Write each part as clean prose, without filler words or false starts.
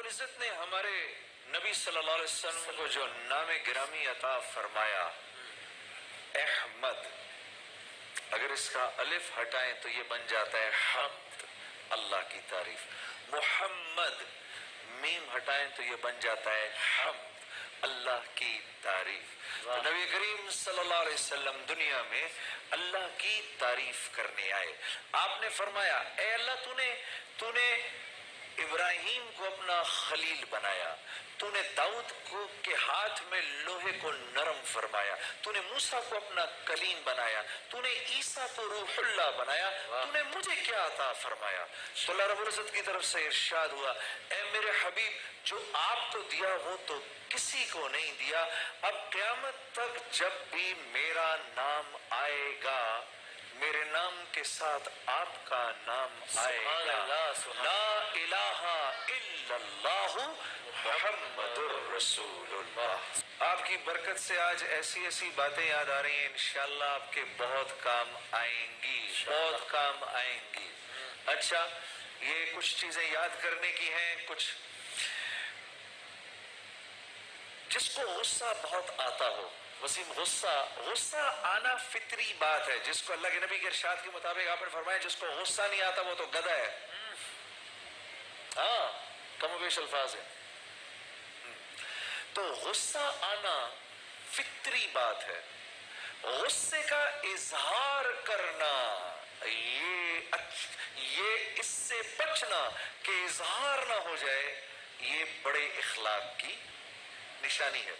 العزت نے ہمارے نبی صلی اللہ علیہ وسلم کو جو نام گرامی عطا فرمایا احمد، اگر اس کا الف ہٹائیں تو یہ بن جاتا ہے حمد، اللہ کی تعریف. محمد میم ہٹائیں تو یہ بن جاتا ہے حمد، اللہ کی تعریف. تو نبی کریم صلی اللہ علیہ وسلم دنیا میں اللہ کی تعریف کرنے آئے. آپ نے فرمایا اے اللہ تو نے ابراہیم کو اپنا خلیل بنایا، تو نے داؤد کو کے ہاتھ میں لوہے کو نرم فرمایا، تو نے موسیٰ کو اپنا کلیم بنایا، تو نے عیسیٰ کو روح اللہ بنایا، تو نے مجھے کیا عطا فرمایا؟ تو اللہ رب العزت کی طرف سے ارشاد ہوا اے میرے حبیب جو آپ کو دیا وہ تو کسی کو نہیں دیا. اب قیامت تک جب بھی میرا نام آئے گا میرے نام کے ساتھ آپ کا نام آئے گا. لا الہ الا اللہ محمد الرسول اللہ. آپ کی برکت سے آج ایسی ایسی باتیں یاد آ رہی ہیں، انشاءاللہ آپ کے بہت کام آئیں گی، بہت کام آئیں گی. اچھا یہ کچھ چیزیں یاد کرنے کی ہیں. کچھ جس کو غصہ بہت آتا ہو، وسیم غصہ آنا فطری بات ہے. جس کو اللہ کے نبی کے ارشاد کے مطابق آپ نے فرمایا جس کو غصہ نہیں آتا وہ تو گدھا ہے. ہاں کم و بیش الفاظ ہے. تو غصہ آنا فطری بات ہے. غصے کا اظہار کرنا یہ اس سے بچنا کہ اظہار نہ ہو جائے، یہ بڑے اخلاق کی نشانی ہے.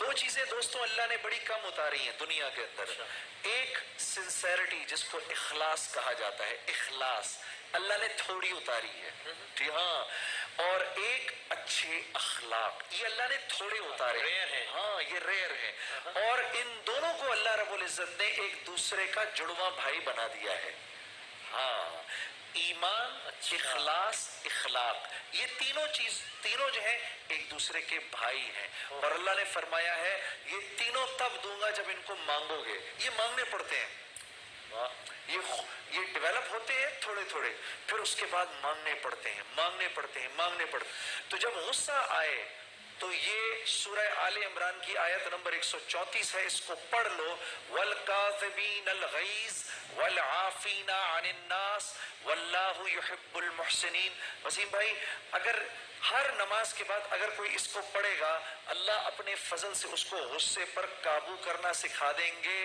دو چیزیں دوستوں اللہ نے بڑی کم اتاری ہیں دنیا کے اندر. ایک سنسیرٹی جس کو اخلاص کہا جاتا ہے، اخلاص اللہ نے تھوڑی اتاری ہے. جی ہاں. اور ایک اچھے اخلاق یہ اللہ نے تھوڑے اتارے ہیں. ہاں یہ ریئر ہے. اور ان دونوں کو اللہ رب العزت نے ایک دوسرے کا جڑواں بھائی بنا دیا ہے. ہاں ایمان، اخلاص، اخلاق، یہ تینوں جو ہیں ایک دوسرے کے بھائی ہیں. اور اللہ نے فرمایا ہے یہ تینوں تب دوں گا جب ان کو مانگو گے. یہ مانگنے پڑتے ہیں، یہ ڈیولپ ہوتے ہیں تھوڑے تھوڑے، پھر اس کے بعد مانگنے پڑتے ہیں. تو جب غصہ آئے تو یہ سورہ آل عمران کی آیت نمبر 134 ہے، اس کو پڑھ لو. وَالْكَاظِمِينَ الْغَيْظَ وَالْعَافِينَ عَنِ النَّاسِ وَاللَّهُ يُحِبُّ الْمُحْسِنِينَ. وسیم بھائی اگر ہر نماز کے بعد اگر کوئی اس کو پڑھے گا اللہ اپنے فضل سے اس کو غصے پر قابو کرنا سکھا دیں گے.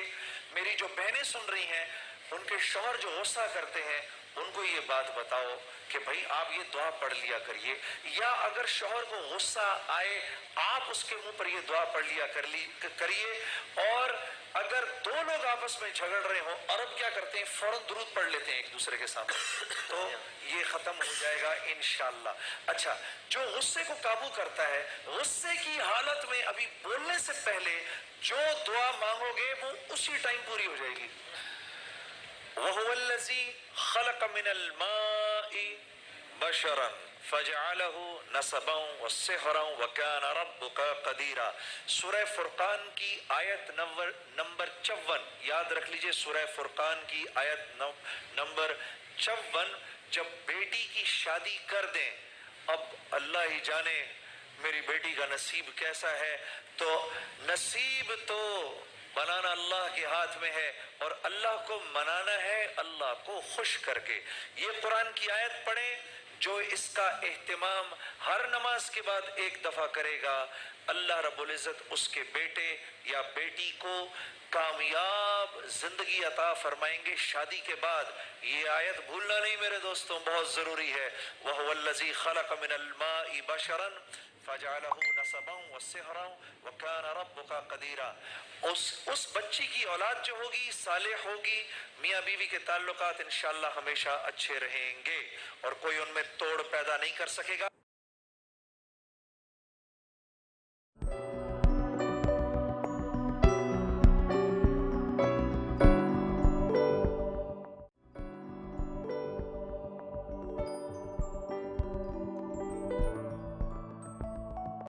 میری جو بہنیں سن رہی ہیں ان کے شوہر جو غصہ کرتے ہیں ان کو یہ بات بتاؤ کہ بھائی آپ یہ دعا پڑھ لیا کریے، یا اگر شوہر کو غصہ آئے آپ اس کے منہ پر یہ دعا پڑھ لیا کریے. اور اگر دو لوگ آپس میں جھگڑ رہے ہوں، عرب کیا کرتے ہیں فوراً درود پڑھ لیتے ہیں ایک دوسرے کے سامنے، تو یہ ختم ہو جائے گا انشاءاللہ. اچھا جو غصے کو قابو کرتا ہے، غصے کی حالت میں ابھی بولنے سے پہلے جو دعا مانگو گے وہ اسی ٹائم پوری ہو جائے گی. وَهُوَ الَّذِي خَلَقَ مِنَ الْمَاءِ بَشَرًا فَجَعَلَهُ نَسَبًا وَسِحْرًا وَكَانَ رَبُّكَ قَدِيرًا. سورہ فرقان کی آیت نمبر 54 یاد رکھ لیجئے. سورہ فرقان کی آیت نمبر 54. جب بیٹی کی شادی کر دیں، اب اللہ ہی جانے میری بیٹی کا نصیب کیسا ہے، تو نصیب تو بنانا اللہ کے ہاتھ میں ہے اور اللہ کو منانا ہے اللہ کو خوش کر کے. یہ قرآن کی آیت پڑھیں. جو اس کا اہتمام ہر نماز کے بعد ایک دفعہ کرے گا اللہ رب العزت اس کے بیٹے یا بیٹی کو کامیاب زندگی عطا فرمائیں گے شادی کے بعد. یہ آیت بھولنا نہیں میرے دوستوں، بہت ضروری ہے. وَهُوَ الَّذِي خَلَقَ مِنَ الْمَاءِ بَشَرًا فَجَعَلَهُ نَسَبًا وَسِحْرًا وَكَانَ رَبُّكَ قَدِيرًا. اس بچی کی اولاد جو ہوگی صالح ہوگی، میاں بیوی کے تعلقات انشاءاللہ ہمیشہ اچھے رہیں گے اور کوئی ان میں توڑ پیدا نہیں کر سکے گا.